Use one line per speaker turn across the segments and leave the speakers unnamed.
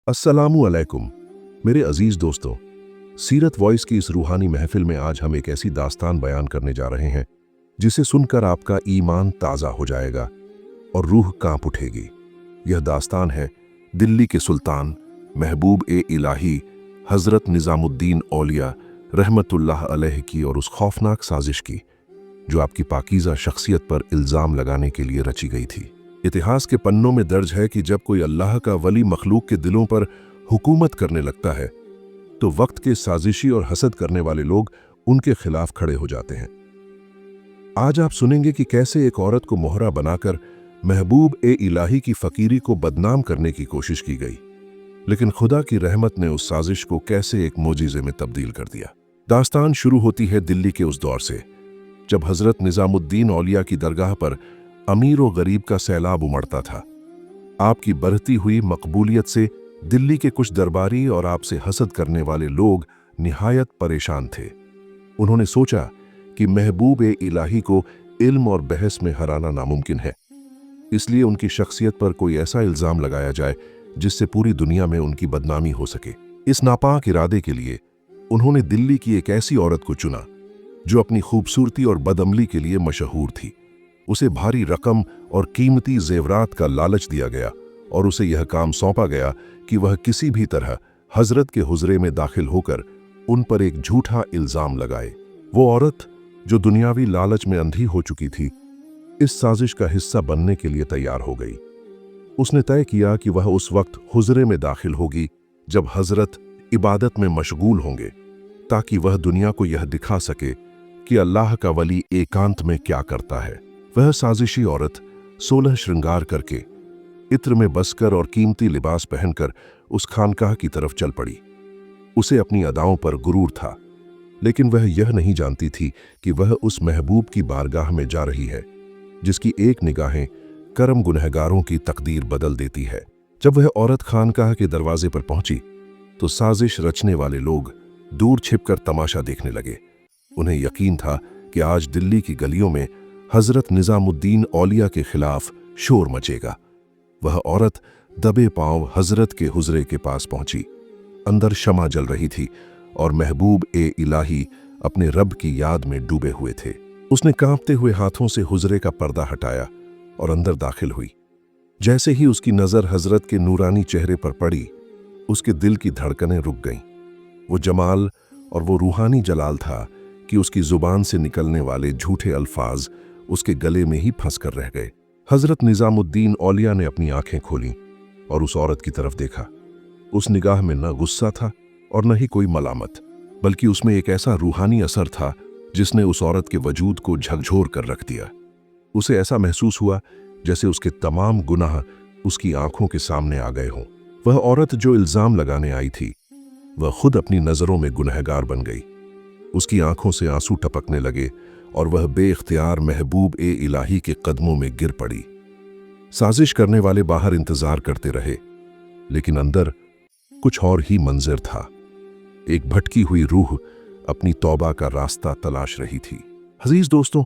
अस्सलामु अलैकुम मेरे अजीज दोस्तों। सीरत वॉइस की इस रूहानी महफिल में आज हम एक ऐसी दास्तान बयान करने जा रहे हैं जिसे सुनकर आपका ईमान ताज़ा हो जाएगा और रूह कांप उठेगी। यह दास्तान है दिल्ली के सुल्तान महबूब ए इलाही हज़रत निज़ामुद्दीन औलिया रहमतुल्लाह अलैह की और उस खौफनाक साजिश की जो आपकी पाकीज़ा शख्सियत पर इल्ज़ाम लगाने के लिए रची गई थी। इतिहास के पन्नों में दर्ज है कि जब कोई अल्लाह का वली मखलूक के दिलों पर हुकूमत करने लगता है तो वक्त के साजिशी और हसद करने वाले लोग उनके खिलाफ खड़े हो जाते हैं। आज आप सुनेंगे कि कैसे एक औरत को मोहरा बनाकर महबूब ए इलाही की फकीरी को बदनाम करने की कोशिश की गई, लेकिन खुदा की रहमत ने उस साजिश को कैसे एक मोजीज़े में तब्दील कर दिया। दास्तान शुरू होती है दिल्ली के उस दौर से जब हज़रत निज़ामुद्दीन औलिया की दरगाह पर अमीर व गरीब का सैलाब उमड़ता था। आपकी बढ़ती हुई मकबूलियत से दिल्ली के कुछ दरबारी और आपसे हसद करने वाले लोग निहायत परेशान थे। उन्होंने सोचा कि महबूब ए इलाही को इल्म और बहस में हराना नामुमकिन है, इसलिए उनकी शख्सियत पर कोई ऐसा इल्ज़ाम लगाया जाए जिससे पूरी दुनिया में उनकी बदनामी हो सके। इस नापाक इरादे के लिए उन्होंने दिल्ली की एक ऐसी औरत को चुना जो अपनी खूबसूरती और बदअमली के लिए मशहूर थी। उसे भारी रकम और कीमती जेवरात का लालच दिया गया और उसे यह काम सौंपा गया कि वह किसी भी तरह हजरत के हुजरे में दाखिल होकर उन पर एक झूठा इल्जाम लगाए। वो औरत जो दुनियावी लालच में अंधी हो चुकी थी, इस साजिश का हिस्सा बनने के लिए तैयार हो गई। उसने तय किया कि वह उस वक्त हुजरे में दाखिल होगी जब हजरत इबादत में मशगूल होंगे, ताकि वह दुनिया को यह दिखा सके कि अल्लाह का वली एकांत में क्या करता है। वह साजिशी औरत 16 श्रृंगार करके इत्र में बसकर और कीमती लिबास पहनकर उस खानकाह की तरफ चल पड़ी। उसे अपनी अदाओं पर गुरूर था, लेकिन वह यह नहीं जानती थी कि वह उस महबूब की बारगाह में जा रही है जिसकी एक निगाहें करम गुनहगारों की तकदीर बदल देती है। जब वह औरत खानकाह के दरवाजे पर पहुंची तो साजिश रचने वाले लोग दूर छिपकर तमाशा देखने लगे। उन्हें यकीन था कि आज दिल्ली की गलियों में हज़रत निज़ामुद्दीन औलिया के खिलाफ शोर मचेगा। वह औरत दबे पांव हज़रत के हुजरे के पास पहुंची। अंदर शमा जल रही थी और महबूब ए इलाही अपने रब की याद में डूबे हुए थे। उसने कांपते हुए हाथों से हुजरे का पर्दा हटाया और अंदर दाखिल हुई। जैसे ही उसकी नज़र हज़रत के नूरानी चेहरे पर पड़ी, उसके दिल की धड़कनें रुक गईं। वो जमाल और वो रूहानी जलाल था कि उसकी जुबान से निकलने वाले झूठे अल्फाज उसके गले में ही फंस कर रह गए। हज़रत निज़ामुद्दीन औलिया ने अपनी आंखें खोलीं और उस औरत की तरफ देखा। उस निगाह में न गुस्सा था और न ही कोई मलामत, बल्कि उसमें एक ऐसा रूहानी असर था जिसने उस औरत के वजूद को झकझोर कर रख दिया। उसे ऐसा महसूस हुआ जैसे उसके तमाम गुनाह उसकी आंखों के सामने आ गए हों। वह औरत जो इल्ज़ाम लगाने आई थी, वह खुद अपनी नज़रों में गुनहगार बन गई। उसकी आंखों से आंसू टपकने लगे और वह बेख्तियार महबूब ए इलाही के कदमों में गिर पड़ी। साजिश करने वाले बाहर इंतजार करते रहे, लेकिन अंदर कुछ और ही मंजर था। एक भटकी हुई रूह अपनी तौबा का रास्ता तलाश रही थी। अजीज दोस्तों,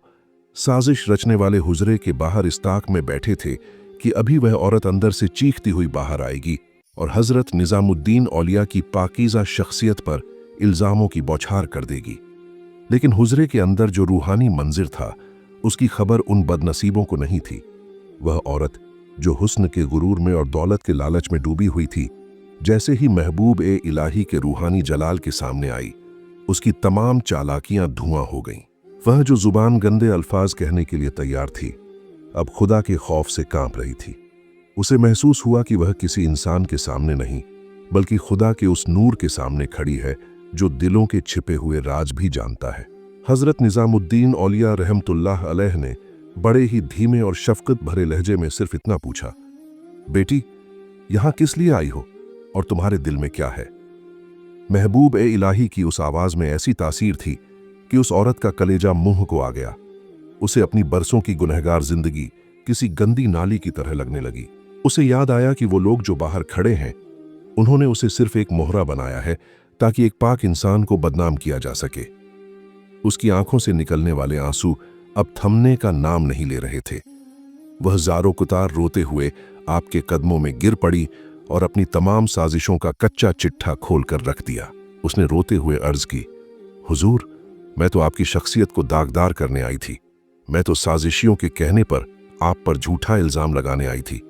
साजिश रचने वाले हुजरे के बाहर इस ताक में बैठे थे कि अभी वह औरत अंदर से चीखती हुई बाहर आएगी और हज़रत निज़ामुद्दीन औलिया की पाकीज़ा शख्सियत पर इल्ज़ामों की बौछार कर देगी। लेकिन हुजरे के अंदर जो रूहानी मंजिर था, उसकी खबर उन बदनसीबों को नहीं थी। वह औरत जो हुस्न के गुरूर में और दौलत के लालच में डूबी हुई थी, जैसे ही महबूब ए इलाही के रूहानी जलाल के सामने आई, उसकी तमाम चालाकियां धुआं हो गईं। वह जो जुबान गंदे अल्फाज कहने के लिए तैयार थी, अब खुदा के खौफ से कांप रही थी। उसे महसूस हुआ कि वह किसी इंसान के सामने नहीं, बल्कि खुदा के उस नूर के सामने खड़ी है जो दिलों के छिपे हुए राज भी जानता है। हज़रत निज़ामुद्दीन औलिया रहमतुल्लाह अलैह ने बड़े ही धीमे और शफ़क़त भरे लहजे में सिर्फ इतना पूछा, बेटी, यहाँ किस लिए आई हो और तुम्हारे दिल में क्या है? महबूब ए इलाही की उस आवाज़ में ऐसी तासीर थी कि उस औरत का कलेजा मुंह को आ गया। उसे अपनी बरसों की गुनहगार जिंदगी किसी गंदी नाली की तरह लगने लगी। उसे याद आया कि वो लोग जो बाहर खड़े हैं, उन्होंने उसे सिर्फ एक मोहरा बनाया है ताकि एक पाक इंसान को बदनाम किया जा सके। उसकी आंखों से निकलने वाले आंसू अब थमने का नाम नहीं ले रहे थे। वह ज़ारो कुतार रोते हुए आपके कदमों में गिर पड़ी और अपनी तमाम साजिशों का कच्चा चिट्ठा खोलकर रख दिया। उसने रोते हुए अर्ज की, हुजूर, मैं तो आपकी शख्सियत को दागदार करने आई थी। मैं तो साजिशियों के कहने पर आप पर झूठा इल्जाम लगाने आई थी,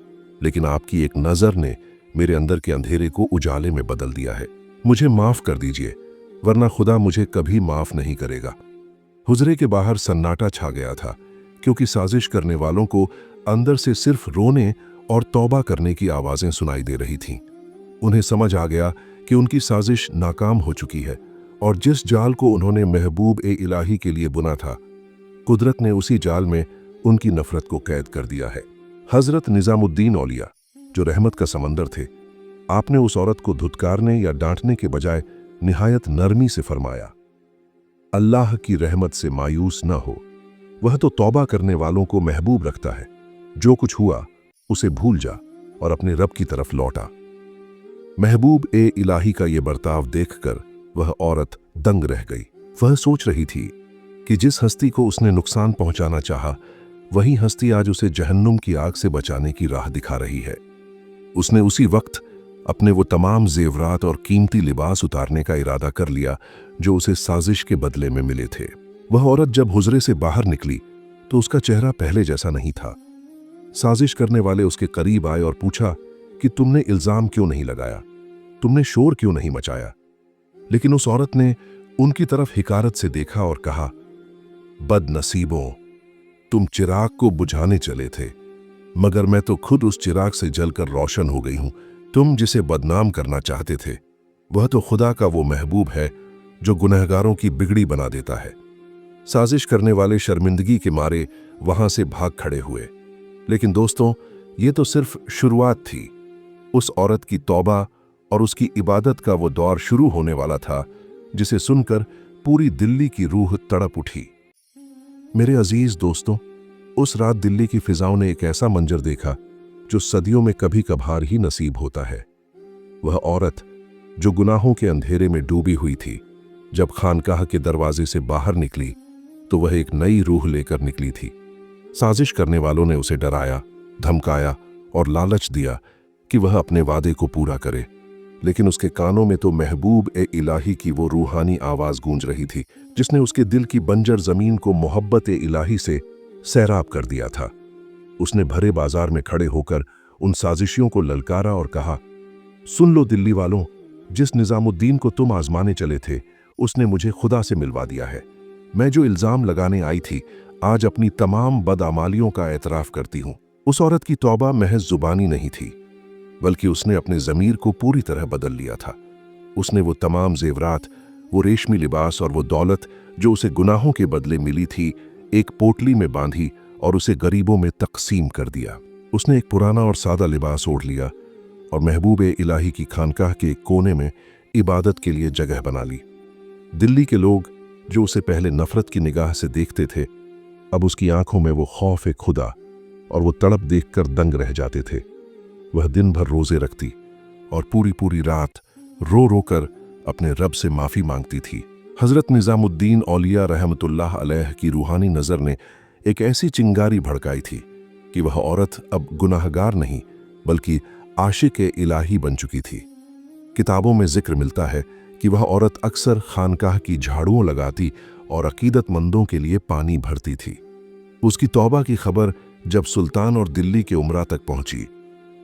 लेकिन आपकी एक नज़र ने मेरे अंदर के अंधेरे को उजाले में बदल दिया है। मुझे माफ़ कर दीजिए, वरना खुदा मुझे कभी माफ़ नहीं करेगा। हुजरे के बाहर सन्नाटा छा गया था, क्योंकि साजिश करने वालों को अंदर से सिर्फ रोने और तौबा करने की आवाज़ें सुनाई दे रही थीं। उन्हें समझ आ गया कि उनकी साजिश नाकाम हो चुकी है, और जिस जाल को उन्होंने महबूब ए इलाही के लिए बुना था, कुदरत ने उसी जाल में उनकी नफरत को कैद कर दिया है। हजरत निजामुद्दीन औलिया, जो रहमत का समंदर थे, आपने उस औरत को धुतकारने या डांटने के बजाय निहायत नरमी से फरमाया, अल्लाह की रहमत से मायूस न हो, वह तो तौबा करने वालों को महबूब रखता है। जो कुछ हुआ उसे भूल जा और अपने रब की तरफ लौटा। महबूब ए इलाही का ये बर्ताव देखकर वह औरत दंग रह गई। वह सोच रही थी कि जिस हस्ती को उसने नुकसान पहुंचाना चाहा, वही हस्ती आज उसे जहन्नुम की आग से बचाने की राह दिखा रही है। उसने उसी वक्त अपने वो तमाम जेवरात और कीमती लिबास उतारने का इरादा कर लिया जो उसे साजिश के बदले में मिले थे। वह औरत जब हुजरे से बाहर निकली तो उसका चेहरा पहले जैसा नहीं था। साजिश करने वाले उसके करीब आए और पूछा कि तुमने इल्जाम क्यों नहीं लगाया, तुमने शोर क्यों नहीं मचाया। लेकिन उस औरत ने उनकी तरफ हिकारत से देखा और कहा, बदनसीबों, तुम चिराग को बुझाने चले थे, मगर मैं तो खुद उस चिराग से जलकर रोशन हो गई हूं। तुम जिसे बदनाम करना चाहते थे, वह तो खुदा का वो महबूब है जो गुनहगारों की बिगड़ी बना देता है। साजिश करने वाले शर्मिंदगी के मारे वहां से भाग खड़े हुए। लेकिन दोस्तों, ये तो सिर्फ शुरुआत थी। उस औरत की तौबा और उसकी इबादत का वो दौर शुरू होने वाला था, जिसे सुनकर पूरी दिल्ली की रूह तड़प उठी। मेरे अजीज दोस्तों, उस रात दिल्ली की फिजाओं ने एक ऐसा मंजर देखा जो सदियों में कभी कभार ही नसीब होता है। वह औरत जो गुनाहों के अंधेरे में डूबी हुई थी, जब खानकाह के दरवाजे से बाहर निकली तो वह एक नई रूह लेकर निकली थी। साजिश करने वालों ने उसे डराया, धमकाया और लालच दिया कि वह अपने वादे को पूरा करे, लेकिन उसके कानों में तो महबूब ए इलाही की वो रूहानी आवाज गूंज रही थी जिसने उसके दिल की बंजर जमीन को मोहब्बत ए इलाही से सैराब कर दिया था। उसने भरे बाजार में खड़े होकर उन साजिशियों को ललकारा और कहा, सुन लो दिल्ली वालों, जिस निजामुद्दीन को तुम आजमाने चले थे, उसने मुझे खुदा से मिलवा दिया है। मैं जो इल्जाम लगाने आई थी, आज अपनी तमाम बदआमालियों का एतराफ करती हूं। उस औरत की तौबा महज जुबानी नहीं थी, बल्कि उसने अपने ज़मीर को पूरी तरह बदल लिया था। उसने वो तमाम जेवरात, वो रेशमी लिबास और वो दौलत जो उसे गुनाहों के बदले मिली थी, एक पोटली में बांधी और उसे गरीबों में तकसीम कर दिया। उसने एक पुराना और सादा लिबास ओढ़ लिया और महबूब इलाही की खानकाह के एक कोने में इबादत के लिए जगह बना ली। दिल्ली के लोग जो उसे पहले नफरत की निगाह से देखते थे, अब उसकी आंखों में वो खौफ खुदा और वो तड़प देखकर दंग रह जाते थे। वह दिन भर रोजे रखती और पूरी पूरी रात रो रो कर अपने रब से माफ़ी मांगती थी। हज़रत निज़ामुद्दीन औलिया रहमतुल्लाह अलैह की रूहानी नज़र ने एक ऐसी चिंगारी भड़काई थी कि वह औरत अब गुनाहगार नहीं बल्कि आशिक इलाही बन चुकी थी। किताबों में जिक्र मिलता है कि वह औरत अक्सर खानकाह की झाड़ुओं लगाती और अकीदतमंदों के लिए पानी भरती थी। उसकी तौबा की खबर जब सुल्तान और दिल्ली के उमरा तक पहुंची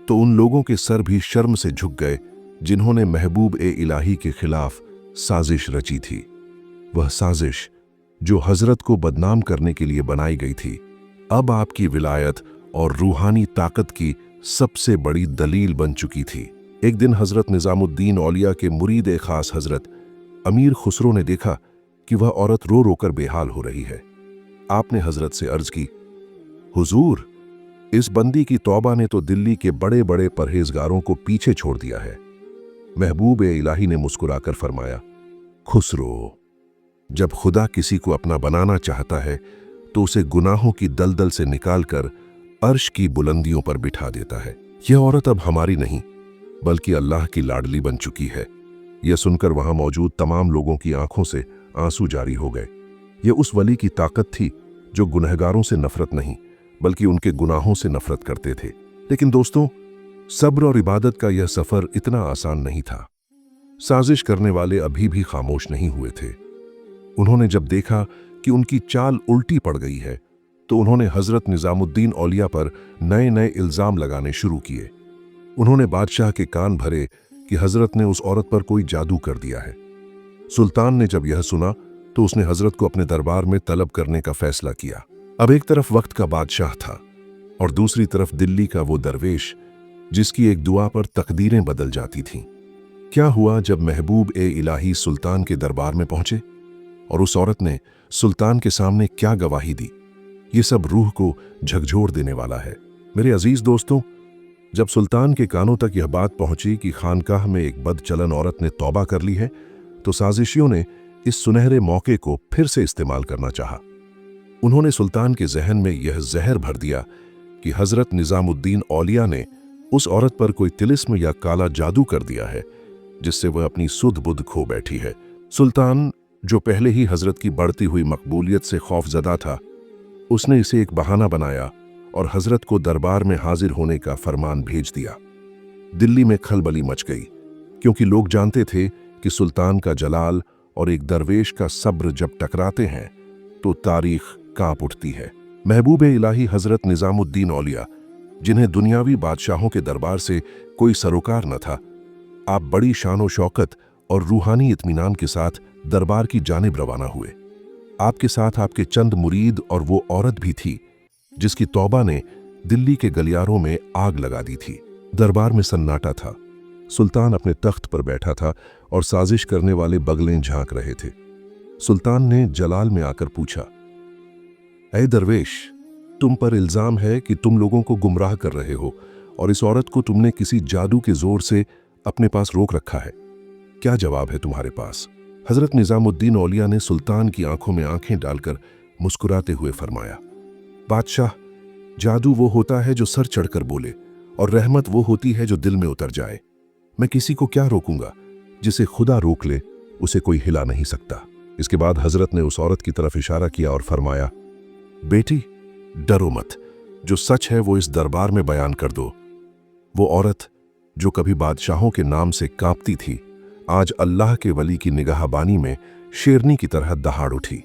तो उन लोगों के सर भी शर्म से झुक गए जिन्होंने महबूब इलाही के खिलाफ साजिश रची थी। वह साजिश जो हजरत को बदनाम करने के लिए बनाई गई थी, अब आपकी विलायत और रूहानी ताकत की सबसे बड़ी दलील बन चुकी थी। एक दिन हजरत निजामुद्दीन औलिया के मुरीद खास हजरत अमीर खुसरो ने देखा कि वह औरत रो रो कर बेहाल हो रही है। आपने हजरत से अर्ज की, हुजूर, इस बंदी की तौबा ने तो दिल्ली के बड़े बड़े परहेजगारों को पीछे छोड़ दिया है। महबूब इलाही ने मुस्कुराकर फरमाया, खुसरो, जब खुदा किसी को अपना बनाना चाहता है तो उसे गुनाहों की दलदल से निकालकर अर्श की बुलंदियों पर बिठा देता है। यह औरत अब हमारी नहीं बल्कि अल्लाह की लाडली बन चुकी है। यह सुनकर वहां मौजूद तमाम लोगों की आंखों से आंसू जारी हो गए। यह उस वली की ताकत थी जो गुनहगारों से नफरत नहीं बल्कि उनके गुनाहों से नफरत करते थे। लेकिन दोस्तों, सब्र और इबादत का यह सफर इतना आसान नहीं था। साजिश करने वाले अभी भी खामोश नहीं हुए थे। उन्होंने जब देखा कि उनकी चाल उल्टी पड़ गई है तो उन्होंने हजरत निजामुद्दीन औलिया पर नए नए इल्जाम लगाने शुरू किए। उन्होंने बादशाह के कान भरे कि हजरत ने उस औरत पर कोई जादू कर दिया है। सुल्तान ने जब यह सुना तो उसने हजरत को अपने दरबार में तलब करने का फैसला किया। अब एक तरफ वक्त का बादशाह था और दूसरी तरफ दिल्ली का वो दरवेश जिसकी एक दुआ पर तकदीरें बदल जाती थीं। क्या हुआ जब महबूब ए इलाही सुल्तान के दरबार में पहुंचे और उस औरत ने सुल्तान के सामने क्या गवाही दी, ये सब रूह को झकझोर देने वाला है। मेरे अजीज दोस्तों, जब सुल्तान के कानों तक यह बात पहुंची कि खानकाह में एक बदचलन औरत ने तौबा कर ली है तो साजिशियों ने इस सुनहरे मौके को फिर से इस्तेमाल करना चाहा। उन्होंने सुल्तान के जहन में यह जहर भर दिया कि हजरत निजामुद्दीन औलिया ने उस औरत पर कोई तिलिस्म या काला जादू कर दिया है जिससे वह अपनी सुध बुध खो बैठी है। सुल्तान, जो पहले ही हजरत की बढ़ती हुई मकबूलियत से खौफजदा था, उसने इसे एक बहाना बनाया और हजरत को दरबार में हाजिर होने का फरमान भेज दिया। दिल्ली में खलबली मच गई क्योंकि लोग जानते थे कि सुल्तान का जलाल और एक दरवेश का सब्र जब टकराते हैं तो तारीख कांप उठती है। महबूब इलाही हजरत निजामुद्दीन औलिया, जिन्हें दुनियावी बादशाहों के दरबार से कोई सरोकार न था, आप बड़ी शान और शौकत और रूहानी इत्मीनान के साथ दरबार की जानिब रवाना हुए। आपके साथ आपके चंद मुरीद और वो औरत भी थी जिसकी तौबा ने दिल्ली के गलियारों में आग लगा दी थी। दरबार में सन्नाटा था। सुल्तान अपने तख्त पर बैठा था और साजिश करने वाले बगलें झांक रहे थे। सुल्तान ने जलाल में आकर पूछा, ऐ दरवेश, तुम पर इल्जाम है कि तुम लोगों को गुमराह कर रहे हो और इस औरत को तुमने किसी जादू के जोर से अपने पास रोक रखा है। क्या जवाब है तुम्हारे पास? हजरत निजामुद्दीन औलिया ने सुल्तान की आंखों में आंखें डालकर मुस्कुराते हुए फरमाया, बादशाह, जादू वो होता है जो सर चढ़कर बोले और रहमत वो होती है जो दिल में उतर जाए। मैं किसी को क्या रोकूंगा? जिसे खुदा रोक ले उसे कोई हिला नहीं सकता। इसके बाद हजरत ने उस औरत की तरफ इशारा किया और फरमाया, बेटी, डरो मत, जो सच है वो इस दरबार में बयान कर दो। वो औरत जो कभी बादशाहों के नाम से कांपती थी, आज अल्लाह के वली की निगाहबानी में शेरनी की तरह दहाड़ उठी।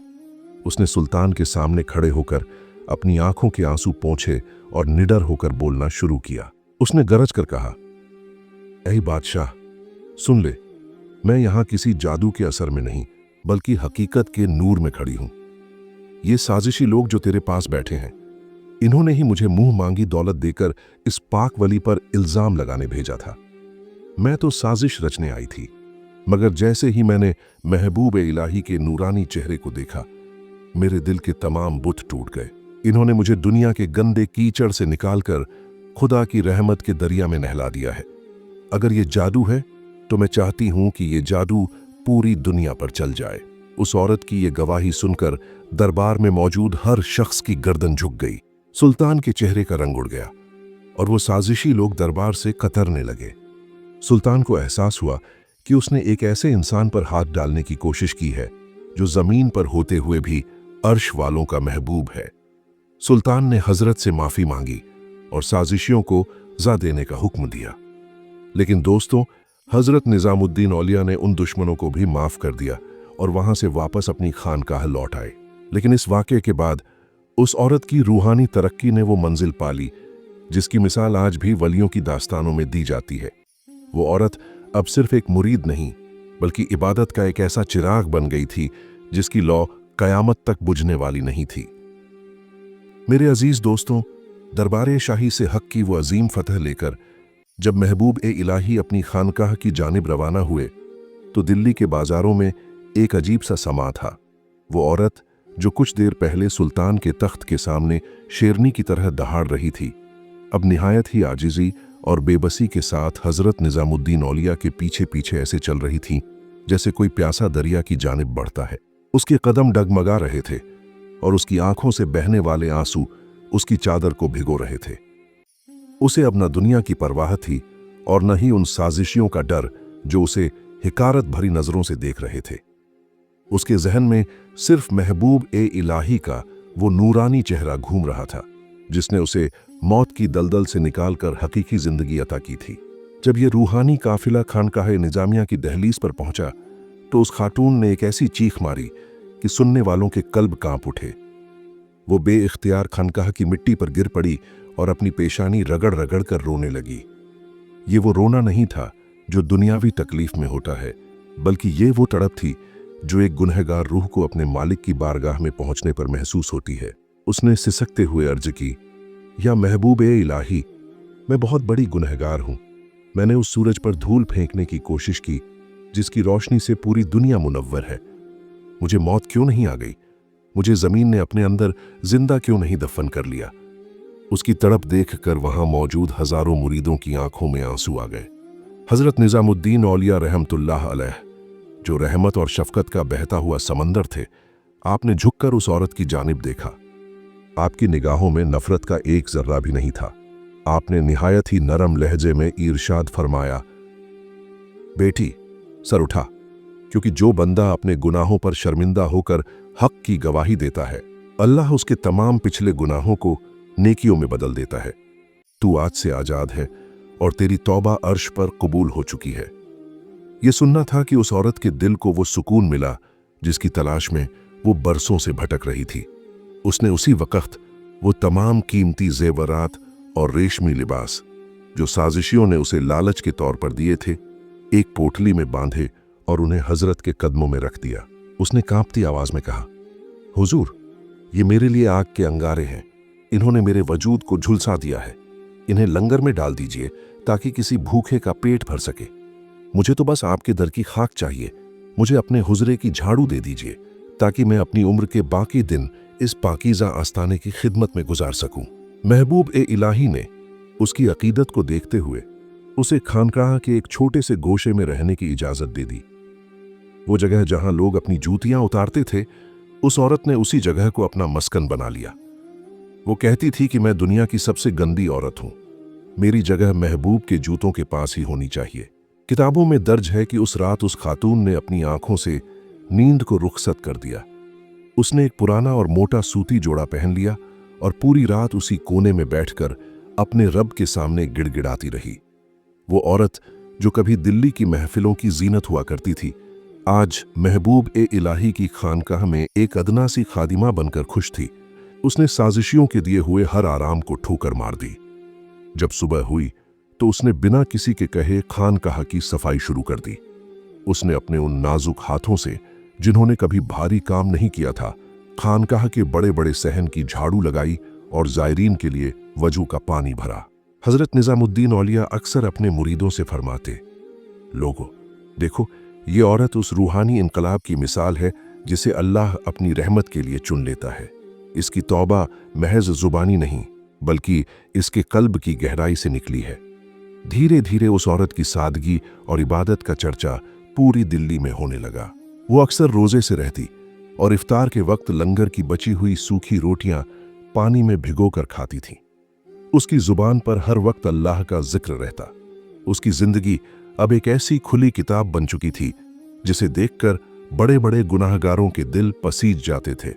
उसने सुल्तान के सामने खड़े होकर अपनी आंखों के आंसू पोंछे और निडर होकर बोलना शुरू किया। उसने गरज कर कहा, ऐ बादशाह, सुन ले, मैं यहां किसी जादू के असर में नहीं बल्कि हकीकत के नूर में खड़ी हूं। ये साजिशी लोग जो तेरे पास बैठे हैं, इन्होंने ही मुझे मुंह मांगी दौलत देकर इस पाक वली पर इल्जाम लगाने भेजा था। मैं तो साजिश रचने आई थी, मगर जैसे ही मैंने महबूब इलाही के नूरानी चेहरे को देखा, मेरे दिल के तमाम बुत टूट गए। इन्होंने मुझे दुनिया के गंदे कीचड़ से निकालकर खुदा की रहमत के दरिया में नहला दिया है। अगर ये जादू है तो मैं चाहती हूं कि ये जादू पूरी दुनिया पर चल जाए। उस औरत की ये गवाही सुनकर दरबार में मौजूद हर शख्स की गर्दन झुक गई। सुल्तान के चेहरे का रंग उड़ गया और वो साजिशी लोग दरबार से कतरने लगे। सुल्तान को एहसास हुआ कि उसने एक ऐसे इंसान पर हाथ डालने की कोशिश की है जो जमीन पर होते हुए भी अर्श वालों का महबूब है। सुल्तान ने हजरत से माफी मांगी और साजिशियों को सज़ा देने का हुक्म दिया। लेकिन दोस्तों, हजरत निजामुद्दीन औलिया ने उन दुश्मनों को भी माफ कर दिया और वहां से वापस अपनी खानकाह लौट आए। लेकिन इस वाक़े के बाद उस औरत की रूहानी तरक्की ने वो मंजिल पाली जिसकी मिसाल आज भी वलियों की दास्तानों में दी जाती है। वो औरत अब सिर्फ एक मुरीद नहीं बल्कि इबादत का एक ऐसा चिराग बन गई थी जिसकी लौ कयामत तक बुझने वाली नहीं थी। मेरे अजीज दोस्तों, दरबार शाही से हक की वो अजीम फतह लेकर जब महबूब इलाही अपनी खानकाह की जानिब रवाना हुए तो दिल्ली के बाजारों में एक अजीब सा समा था। वो औरत जो कुछ देर पहले सुल्तान के तख्त के सामने शेरनी की तरह दहाड़ रही थी, अब निहायत ही आजिजी और बेबसी के साथ हजरत निजामुद्दीन औलिया के पीछे पीछे ऐसे चल रही थी जैसे कोई प्यासा दरिया की जानिब बढ़ता है। उसके कदम डगमगा रहे थे और उसकी आंखों से बहने वाले आंसू उसकी चादर को भिगो रहे थे। उसे अब न दुनिया की परवाह थी और न ही उन साजिशियों का डर जो उसे हिकारत भरी नजरों से देख रहे थे। उसके जहन में सिर्फ महबूब इलाही का वो नूरानी चेहरा घूम रहा था जिसने उसे मौत की दलदल से निकालकर हकीकी जिंदगी अता की थी। जब ये रूहानी काफिला खानकाह निजामिया की दहलीज पर पहुंचा तो उस खातून ने एक ऐसी चीख मारी कि सुनने वालों के कल्ब कांप उठे। वो बेइख्तियार खानकाह की मिट्टी पर गिर पड़ी और अपनी पेशानी रगड़ रगड़ कर रोने लगी। ये वो रोना नहीं था जो दुनियावी तकलीफ में होता है, बल्कि ये वो तड़प थी जो एक गुनहगार रूह को अपने मालिक की बारगाह में पहुंचने पर महसूस होती है। उसने सिसकते हुए अर्ज की, या महबूब-ए-इलाही, मैं बहुत बड़ी गुनहगार हूं। मैंने उस सूरज पर धूल फेंकने की कोशिश की जिसकी रोशनी से पूरी दुनिया मुनव्वर है। मुझे मौत क्यों नहीं आ गई? मुझे जमीन ने अपने अंदर जिंदा क्यों नहीं दफन कर लिया? उसकी तड़प देखकर वहां मौजूद हजारों मुरीदों की आंखों में आंसू आ गए। हजरत निजामुद्दीन औलिया रहमतुल्लाह अलैह, जो रहमत और शफकत का बहता हुआ समंदर थे, आपने झुककर उस औरत की जानिब देखा। आपकी निगाहों में नफरत का एक जर्रा भी नहीं था। आपने निहायत ही नरम लहजे में इरशाद फरमाया, बेटी, सर उठा, क्योंकि जो बंदा अपने गुनाहों पर शर्मिंदा होकर हक की गवाही देता है, अल्लाह उसके तमाम पिछले गुनाहों को नेकियों में बदल देता है। तू आज से आजाद है और तेरी तौबा अर्श पर कबूल हो चुकी है। यह सुनना था कि उस औरत के दिल को वो सुकून मिला जिसकी तलाश में वो बरसों से भटक रही थी। उसने उसी वक्त वो तमाम कीमती जेवरात और रेशमी लिबास जो साजिशियों ने उसे लालच के तौर पर दिए थे, एक पोटली में बांधे और उन्हें हजरत के कदमों में रख दिया। उसने कांपती आवाज में कहा, हुजूर, ये मेरे लिए आग के अंगारे हैं। इन्होंने मेरे वजूद को झुलसा दिया है। इन्हें लंगर में डाल दीजिए ताकि किसी भूखे का पेट भर सके। मुझे तो बस आपके दर की खाक चाहिए। मुझे अपने हुजरे की झाड़ू दे दीजिए ताकि मैं अपनी उम्र के बाकी दिन इस पाकीज़ा आस्ताने की खिदमत में गुजार सकूं। महबूब-ए-इलाही ने उसकी अकीदत को देखते हुए उसे खानकाह के एक छोटे से गोशे में रहने की इजाजत दे दी। वो जगह जहां लोग अपनी जूतियां उतारते थे, उस औरत ने उसी जगह को अपना मस्कन बना लिया। वो कहती थी कि मैं दुनिया की सबसे गंदी औरत हूं। मेरी जगह महबूब के जूतों के पास ही होनी चाहिए। किताबों में दर्ज है कि उस रात उस खातून ने अपनी आंखों से नींद को रुखसत कर दिया। उसने एक पुराना और मोटा सूती जोड़ा पहन लिया और पूरी रात उसी कोने में बैठकर अपने रब के सामने गिड़गिड़ाती रही। वो औरत जो कभी दिल्ली की महफिलों की जीनत हुआ करती थी, आज महबूब-ए-इलाही की खानकाह में एक अदना सी खादिमा बनकर खुश थी। उसने साजिशियों के दिए हुए हर आराम को ठोकर मार दी। जब सुबह हुई तो उसने बिना किसी के कहे खानकाह की सफाई शुरू कर दी। उसने अपने उन नाजुक हाथों से, जिन्होंने कभी भारी काम नहीं किया था, खानकाह के बड़े बड़े सहन की झाड़ू लगाई और जायरीन के लिए वजू का पानी भरा। हजरत निजामुद्दीन औलिया अक्सर अपने मुरीदों से फरमाते, लोगों, देखो, ये औरत उस रूहानी इनकलाब की मिसाल है जिसे अल्लाह अपनी रहमत के लिए चुन लेता है। इसकी तौबा महज जुबानी नहीं, बल्कि इसके कल्ब की गहराई से निकली है। धीरे धीरे उस औरत की सादगी और इबादत का चर्चा पूरी दिल्ली में होने लगा। वो अक्सर रोजे से रहती और इफ्तार के वक्त लंगर की बची हुई सूखी रोटियां पानी में भिगोकर खाती थी। उसकी जुबान पर हर वक्त अल्लाह का जिक्र रहता। उसकी जिंदगी अब एक ऐसी खुली किताब बन चुकी थी जिसे देखकर बड़े बड़े गुनाहगारों के दिल पसीज जाते थे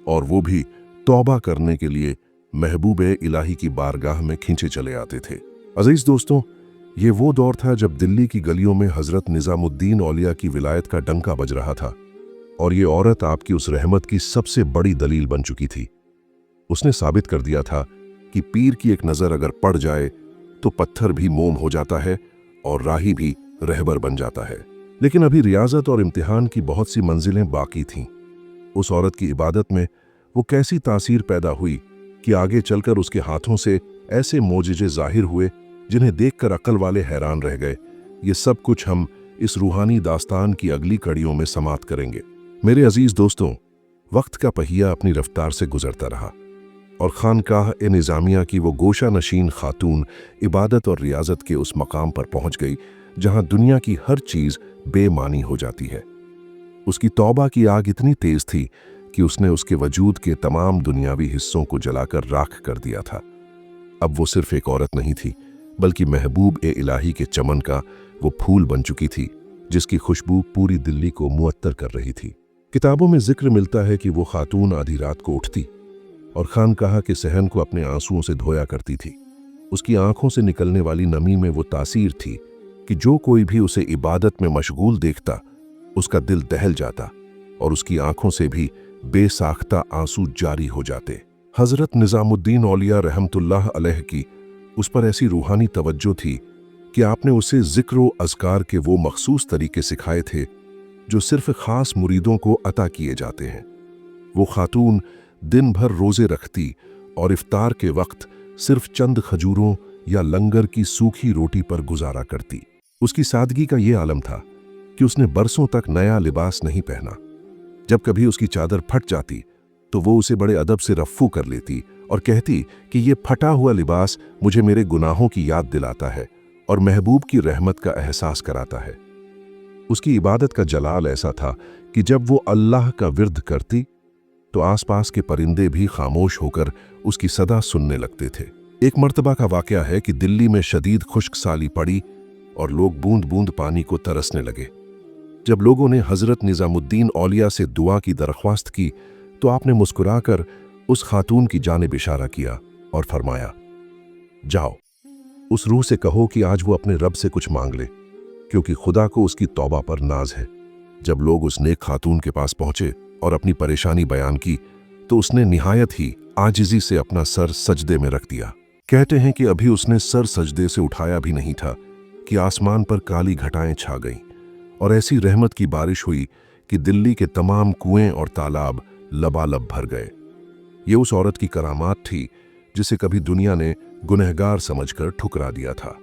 और वो भी तौबा करने के लिए महबूब-ए-इलाही की बारगाह में खींचे चले आते थे। अजीज दोस्तों, ये वो दौर था जब दिल्ली की गलियों में हजरत निजामुद्दीन औलिया की विलायत का डंका बज रहा था और ये औरत आपकी उस रहमत की सबसे बड़ी दलील बन चुकी थी। उसने साबित कर दिया था कि पीर की एक नज़र अगर पड़ जाए तो पत्थर भी मोम हो जाता है और राही भी रहबर बन जाता है। लेकिन अभी रियाजत और इम्तिहान की बहुत सी मंजिलें बाकी थीं। उस औरत की इबादत में वो कैसी तासीर पैदा हुई कि आगे चलकर उसके हाथों से ऐसे मोजिजे जाहिर हुए जिन्हें देखकर अक्ल वाले हैरान रह गए। ये सब कुछ हम इस रूहानी दास्तान की अगली कड़ियों में समाप्त करेंगे। मेरे अजीज दोस्तों, वक्त का पहिया अपनी रफ्तार से गुजरता रहा और खानकाह-ए-निजामिया की वो गोशा नशीन खातून इबादत और रियाजत के उस मकाम पर पहुंच गई जहां दुनिया की हर चीज बेमानी हो जाती है। उसकी तौबा की आग इतनी तेज थी कि उसने उसके वजूद के तमाम दुनियावी हिस्सों को जलाकर राख कर दिया था। अब वो सिर्फ एक औरत नहीं थी, बल्कि महबूब-ए-इलाही के चमन का वो फूल बन चुकी थी जिसकी खुशबू पूरी दिल्ली को मुअत्तर कर रही थी। किताबों में जिक्र मिलता है कि वो खातून आधी रात को उठती, और खानकाह के सहन को अपने आंसुओं से धोया करती थी। उसकी आंखों से निकलने वाली नमी में वो तासीर थी कि जो कोई भी उसे इबादत में मशगूल देखता उसका दिल दहल जाता और उसकी आंखों से भी बेसाख्ता आंसू जारी हो जाते। हजरत निजामुद्दीन औलिया रहमतुल्लाह अलैह की उस पर ऐसी रूहानी तवज्जो थी कि आपने उसे जिक्र व अज़कार के वो मखसूस तरीके सिखाए थे जो सिर्फ खास मुरीदों को अता किए जाते हैं। वो खातून दिन भर रोजे रखती और इफ्तार के वक्त सिर्फ चंद खजूरों या लंगर की सूखी रोटी पर गुजारा करती। उसकी सादगी का ये आलम था कि उसने बरसों तक नया लिबास नहीं पहना। जब कभी उसकी चादर फट जाती तो वो उसे बड़े अदब से रफ्फू कर लेती और कहती कि ये फटा हुआ लिबास मुझे मेरे गुनाहों की याद दिलाता है और महबूब की रहमत का एहसास कराता है। उसकी इबादत का जलाल ऐसा था कि जब वो अल्लाह का विर्द करती तो आसपास के परिंदे भी खामोश होकर उसकी सदा सुनने लगते थे। एक मर्तबा का वाकया है कि दिल्ली में शदीद खुश्क साली पड़ी और लोग बूंद बूंद पानी को तरसने लगे। जब लोगों ने हजरत निजामुद्दीन औलिया से दुआ की दरख्वास्त की तो आपने मुस्कुराकर उस खातून की जानिब इशारा किया और फरमाया, जाओ उस रूह से कहो कि आज वो अपने रब से कुछ मांग ले, क्योंकि खुदा को उसकी तौबा पर नाज है। जब लोग उस नेक खातून के पास पहुंचे और अपनी परेशानी बयान की तो उसने निहायत ही आजिज़ी से अपना सर सजदे में रख दिया। कहते हैं कि अभी उसने सर सजदे से उठाया भी नहीं था कि आसमान पर काली घटाएं छा गईं और ऐसी रहमत की बारिश हुई कि दिल्ली के तमाम कुएं और तालाब लबालब भर गए। ये उस औरत की करामात थी जिसे कभी दुनिया ने गुनहगार समझकर ठुकरा दिया था।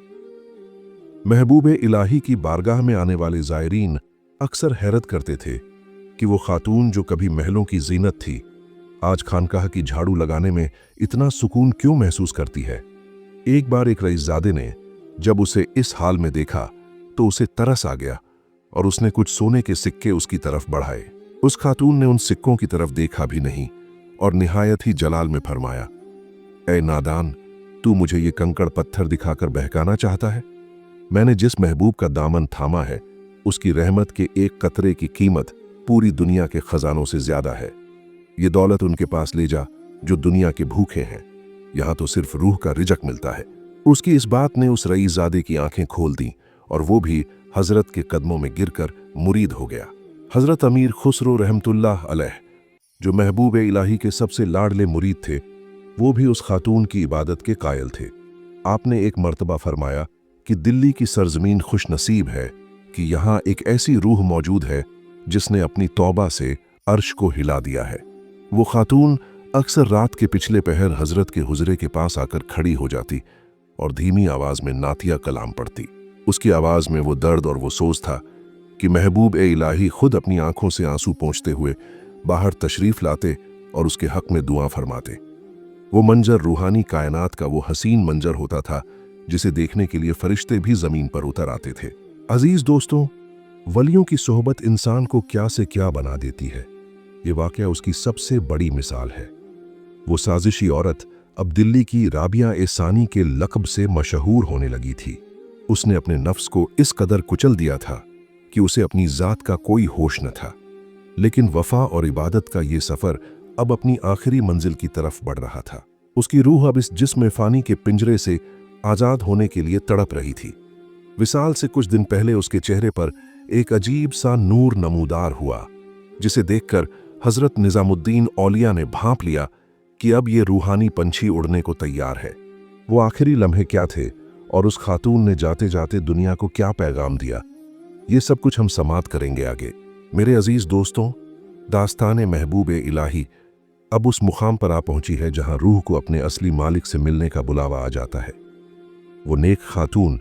महबूबे इलाही की बारगाह में आने वाले ज़ायरीन अक्सर हैरत करते थे कि वो खातून जो कभी महलों की जीनत थी आज खानकाह की झाड़ू लगाने में इतना सुकून क्यों महसूस करती है। एक बार एक रईसजादे ने जब उसे इस हाल में देखा तो उसे तरस आ गया और उसने कुछ सोने के सिक्के उसकी तरफ बढ़ाए। उस खातून ने उन सिक्कों की तरफ देखा भी नहीं और निहायत ही जलाल में फरमाया, ऐ नादान, तू मुझे ये कंकड़ पत्थर दिखाकर बहकाना चाहता है? मैंने जिस महबूब का दामन थामा है उसकी रहमत के एक कतरे की कीमत पूरी दुनिया के खजानों से ज्यादा है। ये दौलत उनके पास ले जा जो दुनिया के भूखे हैं, यहां तो सिर्फ रूह का रिजक मिलता है। उसकी इस बात ने उस रईसजादे की आंखें खोल दी और वो भी हजरत के कदमों में गिरकर मुरीद हो गया। हजरत अमीर खुसरो रहमतुल्लाह अलैह जो महबूब इलाही के सबसे लाडले मुरीद थे, वो भी उस खातून की इबादत के कायल थे। आपने एक मर्तबा फरमाया कि दिल्ली की सरजमीन खुश नसीब है कि यहाँ एक ऐसी रूह मौजूद है जिसने अपनी तौबा से अर्श को हिला दिया है। वो खातून अक्सर रात के पिछले पहर हजरत के हुजरे के पास आकर खड़ी हो जाती और धीमी आवाज में नातिया कलाम पढ़ती। उसकी आवाज में वो दर्द और वो सोच था कि महबूब इलाही खुद अपनी आंखों से आंसू पोंछते हुए बाहर तशरीफ लाते और उसके हक में दुआ फरमाते। वो मंजर रूहानी कायनात का वो हसीन मंजर होता था जिसे देखने के लिए फरिश्ते भी जमीन पर उतर आते थे। अजीज दोस्तों, वलियों की सोहबत इंसान को क्या से क्या बना देती है, ये वाकया उसकी सबसे बड़ी मिसाल है। वो साजिशी औरत अब दिल्ली की राबिया ए सानी के लक़ब से मशहूर होने लगी थी। उसने अपने नफ्स को इस कदर कुचल दिया था कि उसे अपनी ज़ात का कोई होश न था, लेकिन वफा और इबादत का ये सफ़र अब अपनी आखिरी मंजिल की तरफ बढ़ रहा था। उसकी रूह अब इस जिस्म फ़ानी के पिंजरे से आज़ाद होने के लिए तड़प रही थी। विसाल से कुछ दिन पहले उसके चेहरे पर एक अजीब सा नूर नमूदार हुआ, जिसे देखकर हजरत निजामुद्दीन औलिया ने भांप लिया कि अब ये रूहानी पंछी उड़ने को तैयार है। वो आखिरी लम्हे क्या थे और उस खातून ने जाते जाते दुनिया को क्या पैगाम दिया, ये सब कुछ हम समात करेंगे आगे। मेरे अजीज दोस्तों, दास्तान महबूब इलाही अब उस मुकाम पर आ पहुंची है जहां रूह को अपने असली मालिक से मिलने का बुलावा आ जाता है। वो नेक खातून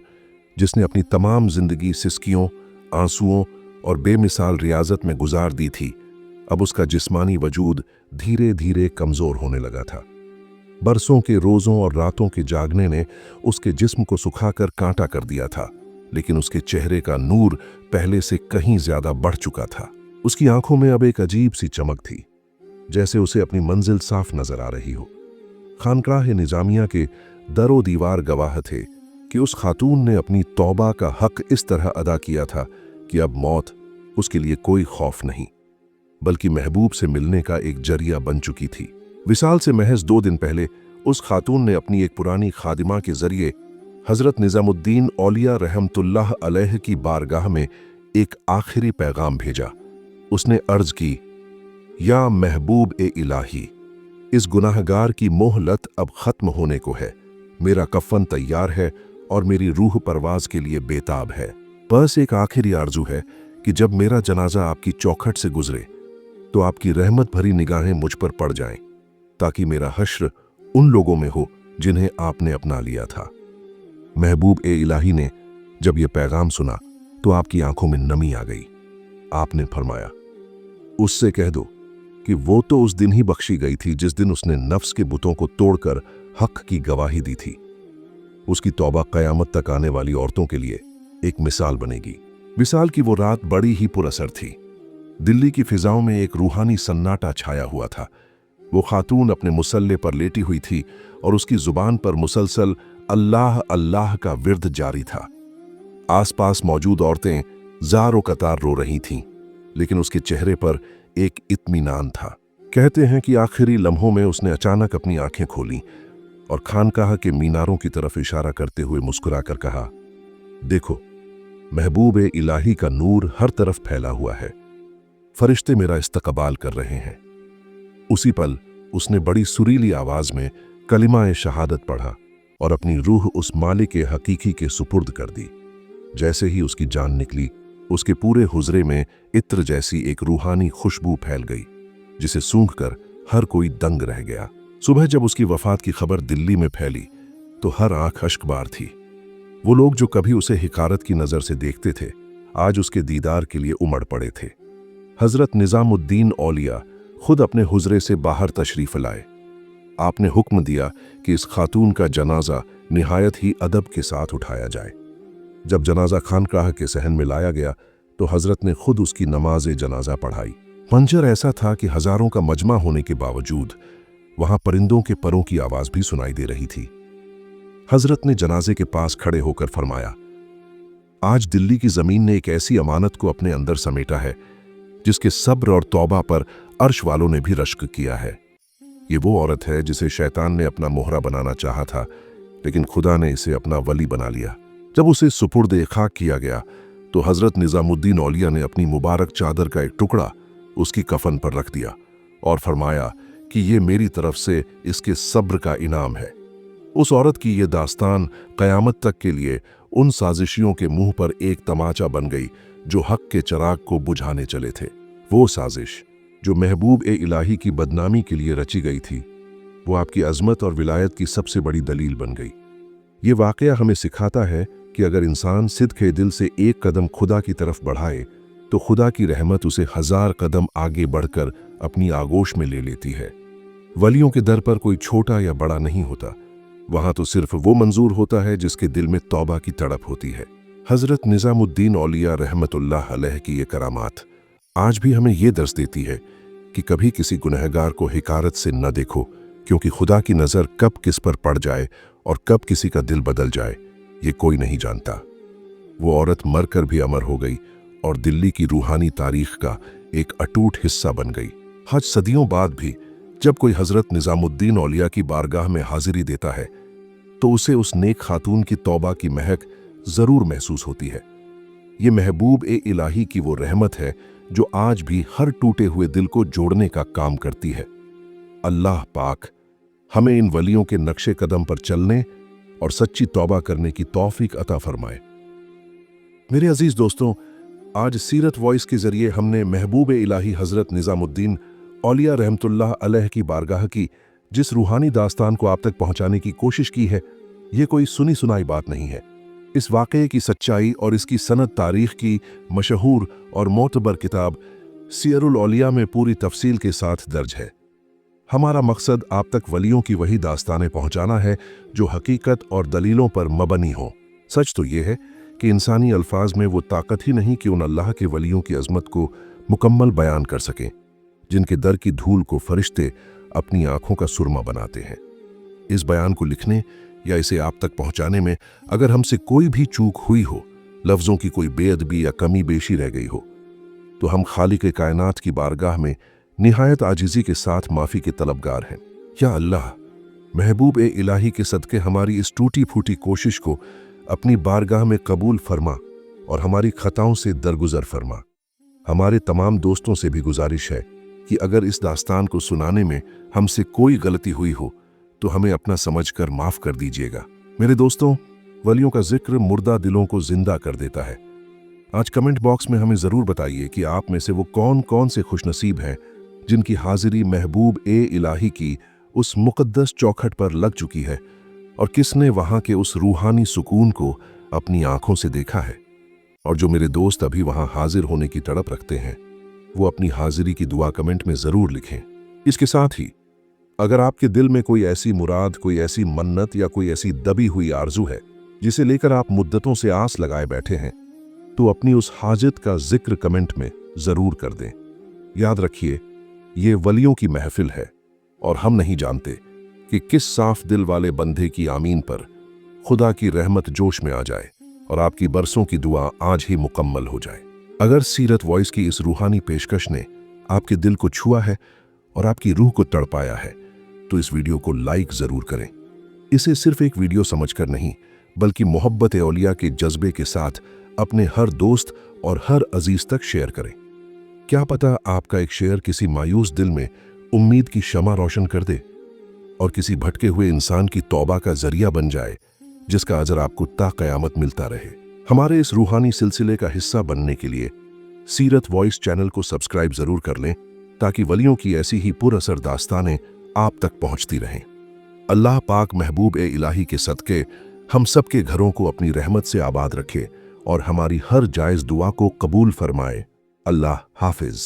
जिसने अपनी तमाम जिंदगी सिसकियों, आंसुओं और बेमिसाल रियाजत में गुजार दी थी, अब उसका जिस्मानी वजूद धीरे धीरे कमजोर होने लगा था। बरसों के रोजों और रातों के जागने ने उसके जिस्म को सुखाकर कांटा कर दिया था, लेकिन उसके चेहरे का नूर पहले से कहीं ज्यादा बढ़ चुका था। उसकी आंखों में अब एक अजीब सी चमक थी, जैसे उसे अपनी मंजिल साफ नजर आ रही हो। खानकाह निजामिया के दरो दीवार गवाह थे कि उस खातून ने अपनी तौबा का हक इस तरह अदा किया था कि अब मौत उसके लिए कोई खौफ नहीं, बल्कि महबूब से मिलने का एक जरिया बन चुकी थी। विसाल से महज 2 दिन पहले उस खातून ने अपनी एक पुरानी खादिमा के जरिए हजरत निजामुद्दीन औलिया रहमतुल्लाह अलैह की बारगाह में एक आखिरी पैगाम भेजा। उसने अर्ज की, या महबूब ए इलाही, इस गुनाहगार की मोहलत अब खत्म होने को है। मेरा कफन तैयार है और मेरी रूह परवाज के लिए बेताब है। बस एक आखिरी आरजू है कि जब मेरा जनाजा आपकी चौखट से गुजरे तो आपकी रहमत भरी निगाहें मुझ पर पड़ जाएं, ताकि मेरा हश्र उन लोगों में हो जिन्हें आपने अपना लिया था। महबूब ए इलाही ने जब यह पैगाम सुना तो आपकी आंखों में नमी आ गई। आपने फरमाया, उससे कह दो कि वो तो उस दिन ही बख्शी गई थी जिस दिन उसने नफ्स के बुतों को तोड़कर हक की गवाही दी थी। उसकी तौबा कयामत तक आने वाली औरतों के लिए एक मिसाल बनेगी। विसाल की वो रात बड़ी ही पुरअसर थी। दिल्ली की फिजाओं में एक रूहानी सन्नाटा छाया हुआ था। वो खातून अपने मुसल्ले पर लेटी हुई थी और उसकी जुबान पर मुसलसल अल्लाह अल्लाह का विर्द जारी था। आसपास मौजूद औरतें जार कतार रो रही थीं, लेकिन उसके चेहरे पर एक इत्मीनान था। कहते हैं कि आखिरी लम्हों में उसने अचानक अपनी आंखें खोलीं और खानकाह के मीनारों की तरफ इशारा करते हुए मुस्कुराकर कहा, देखो, महबूब ए इलाही का नूर हर तरफ फैला हुआ है। फरिश्ते मेरा इस्तकबाल कर रहे हैं। उसी पल उसने बड़ी सुरीली आवाज में कलिमा ए शहादत पढ़ा और अपनी रूह उस मालिक ए हकीकी के सुपुर्द कर दी। जैसे ही उसकी जान निकली, उसके पूरे हुजरे में इत्र जैसी एक रूहानी खुशबू फैल गई, जिसे सूंघकर हर कोई दंग रह गया। सुबह जब उसकी वफात की खबर दिल्ली में फैली तो हर आंख अश्कबार थी। वो लोग जो कभी उसे हिकारत की नजर से देखते थे, आज उसके दीदार के लिए उमड़ पड़े थे। हजरत निजामुद्दीन औलिया खुद अपने हुजरे से बाहर तशरीफ लाए। आपने हुक्म दिया कि इस खातून का जनाजा निहायत ही अदब के साथ उठाया जाए। जब जनाजा खानकाह के सहन में लाया गया तो हजरत ने खुद उसकी नमाज जनाजा पढ़ाई। मंजर ऐसा था कि हजारों का मजमा होने के बावजूद वहां परिंदों के परों की आवाज भी सुनाई दे रही थी। हजरत ने जनाजे के पास खड़े होकर फरमाया, आज दिल्ली की जमीन ने एक ऐसी अमानत को अपने अंदर समेटा है जिसके सब्र और तौबा पर अर्श वालों ने भी रश्क किया है। ये वो औरत है जिसे शैतान ने अपना मोहरा बनाना चाहा था, लेकिन खुदा ने इसे अपना वली बना लिया। जब उसे सुपुर्द खाक किया गया तो हजरत निजामुद्दीन औलिया ने अपनी मुबारक चादर का एक टुकड़ा उसकी कफन पर रख दिया और फरमाया कि ये मेरी तरफ से इसके सब्र का इनाम है। उस औरत की ये दास्तान कयामत तक के लिए उन साजिशियों के मुंह पर एक तमाचा बन गई जो हक के चिराग को बुझाने चले थे। वो साजिश जो महबूब ए इलाही की बदनामी के लिए रची गई थी, वो आपकी अजमत और विलायत की सबसे बड़ी दलील बन गई। ये वाकया हमें सिखाता है कि अगर इंसान सिद्क़े दिल से एक कदम खुदा की तरफ बढ़ाए तो खुदा की रहमत उसे 1000 कदम आगे बढ़कर अपनी आगोश में ले लेती है। वलियों के दर पर कोई छोटा या बड़ा नहीं होता, वहां तो सिर्फ वो मंजूर होता है जिसके दिल में तौबा की तड़प होती है। हजरत निजामुद्दीन औलिया रहमतुल्लाह अलैह की ये करामात आज भी हमें ये दर्स देती है कि कभी किसी गुनहगार को हिकारत से न देखो, क्योंकि खुदा की नज़र कब किस पर पड़ जाए और कब किसी का दिल बदल जाए ये कोई नहीं जानता। वो औरत मरकर भी अमर हो गई और दिल्ली की रूहानी तारीख का एक अटूट हिस्सा बन गई। आज सदियों बाद भी जब कोई हजरत निजामुद्दीन औलिया की बारगाह में हाजिरी देता है तो उसे उस नेक खातून की तौबा की महक जरूर महसूस होती है। ये महबूब ए इलाही की वो रहमत है जो आज भी हर टूटे हुए दिल को जोड़ने का काम करती है। अल्लाह पाक हमें इन वलियों के नक्शे कदम पर चलने और सच्ची तौबा करने की तौफीक अता फरमाए। मेरे अजीज दोस्तों, आज सीरत वॉइस के जरिए हमने महबूब इलाही हजरत निजामुद्दीन औलिया रहमतुल्लाह अलैह की बारगाह की जिस रूहानी दास्तान को आप तक पहुंचाने की कोशिश की है, ये कोई सुनी सुनाई बात नहीं है। इस वाक़ये की सच्चाई और इसकी सनद तारीख की मशहूर और मोतबर किताब सियरुल औलिया में पूरी तफसील के साथ दर्ज है। हमारा मकसद आप तक वलियों की वही दास्तानें पहुंचाना है जो हकीकत और दलीलों पर मबनी हो। सच तो ये है कि इंसानी अल्फाज में वो ताकत ही नहीं कि उन अल्लाह के वलियों की अजमत को मुकम्मल बयान कर सकें, जिनके दर की धूल को फरिश्ते अपनी आंखों का सुरमा बनाते हैं। इस बयान को लिखने या इसे आप तक पहुंचाने में अगर हमसे कोई भी चूक हुई हो, लफ्ज़ों की कोई बेअदबी या कमी बेशी रह गई हो, तो हम खालिक कायनात की बारगाह में निहायत आजिज़ी के साथ माफ़ी के तलबगार हैं। या अल्लाह, महबूब ए इलाही के सदक़े हमारी इस टूटी फूटी कोशिश को अपनी बारगाह में कबूल फरमा और हमारी खताओं से दरगुजर फरमा। हमारे तमाम दोस्तों से भी गुजारिश है कि अगर इस दास्तान को सुनाने में हमसे कोई गलती हुई हो तो हमें अपना समझकर माफ़ कर दीजिएगा। मेरे दोस्तों, वलियों का जिक्र मुर्दा दिलों को जिंदा कर देता है। आज कमेंट बॉक्स में हमें ज़रूर बताइए कि आप में से वो कौन कौन से खुशनसीब हैं जिनकी हाजिरी महबूब ए इलाही की उस मुक़द्दस चौखट पर लग चुकी है और किसने वहाँ के उस रूहानी सुकून को अपनी आंखों से देखा है। और जो मेरे दोस्त अभी वहाँ हाजिर होने की तड़प रखते हैं, वो अपनी हाजिरी की दुआ कमेंट में ज़रूर लिखें। इसके साथ ही अगर आपके दिल में कोई ऐसी मुराद, कोई ऐसी मन्नत या कोई ऐसी दबी हुई आरजू है जिसे लेकर आप मुद्दतों से आस लगाए बैठे हैं, तो अपनी उस हाजत का जिक्र कमेंट में ज़रूर कर दें। याद रखिए, ये वलियों की महफिल है और हम नहीं जानते कि किस साफ दिल वाले बंदे की आमीन पर खुदा की रहमत जोश में आ जाए और आपकी बरसों की दुआ आज ही मुकम्मल हो जाए। अगर सीरत वॉइस की इस रूहानी पेशकश ने आपके दिल को छुआ है और आपकी रूह को तड़पाया है, तो इस वीडियो को लाइक ज़रूर करें। इसे सिर्फ एक वीडियो समझकर नहीं, बल्कि मोहब्बत औलिया के जज्बे के साथ अपने हर दोस्त और हर अजीज तक शेयर करें। क्या पता आपका एक शेयर किसी मायूस दिल में उम्मीद की शमा रोशन कर दे और किसी भटके हुए इंसान की तौबा का जरिया बन जाए, जिसका अजर आपको ता क़यामत मिलता रहे। हमारे इस रूहानी सिलसिले का हिस्सा बनने के लिए सीरत वॉइस चैनल को सब्सक्राइब ज़रूर कर लें, ताकि वलियों की ऐसी ही पुरअसर दास्तानें आप तक पहुंचती रहें। अल्लाह पाक महबूब ए इलाही के सदक़े हम सब के घरों को अपनी रहमत से आबाद रखे और हमारी हर जायज़ दुआ को कबूल फरमाए। अल्लाह हाफिज़।